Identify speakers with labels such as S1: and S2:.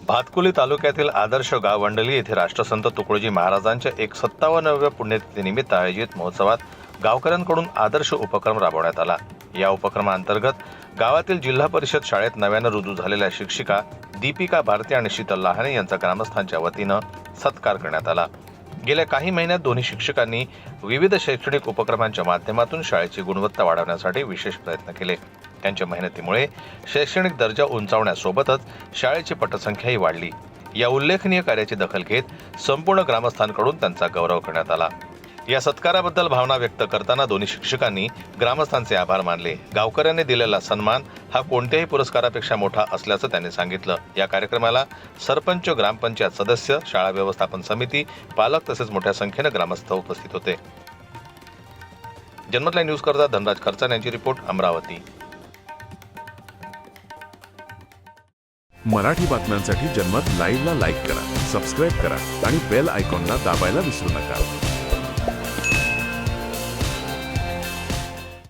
S1: भातकुली तालुक्यातील आदर्श गाव वंडली येथे राष्ट्रसंत तुकडोजी महाराजांच्या 57व्या पुण्यतिथीनिमित्त आयोजित महोत्सवात गावकऱ्यांकडून आदर्श उपक्रम राबवण्यात आला। या उपक्रमाअंतर्गत गावातील जिल्हा परिषद शाळेत नव्याने रुजू झालेल्या शिक्षिका दीपिका भारती आणि शीतल लहाने यांचा ग्रामस्थांच्या वतीनं सत्कार करण्यात आला। गेल्या काही महिन्यात दोन्ही शिक्षकांनी विविध शैक्षणिक उपक्रमांच्या माध्यमातून शाळेची गुणवत्ता वाढवण्यासाठी विशेष प्रयत्न केले। त्यांच्या मेहनतीमुळे शैक्षणिक दर्जा उंचावण्यासोबतच शाळेची पटसंख्याही वाढली। या उल्लेखनीय कार्याची दखल घेत संपूर्ण ग्रामस्थांकडून त्यांचा गौरव करण्यात आला। या सत्काराबद्दल भावना व्यक्त करताना दोन्ही शिक्षकांनी ग्रामस्थांचे आभार मानले। गावकऱ्यांनी दिलेला सन्मान हा कोणत्याही पुरस्कारापेक्षा मोठा असल्याचं त्यांनी सांगितलं। या कार्यक्रमाला सरपंच, ग्रामपंचायत सदस्य, शाळा व्यवस्थापन समिती, पालक तसेच मोठ्या संख्येने ग्रामस्थ उपस्थित होते। जनमत लाईव्ह न्यूज करता धनराज खर्चान यांची रिपोर्ट, अमरावती।
S2: मराठी बातम्यांसाठी जनमत लाईव्हला लाईक करा, सबस्क्राईब करा आणि बेल आयकॉनला दाबायला विसरू नका।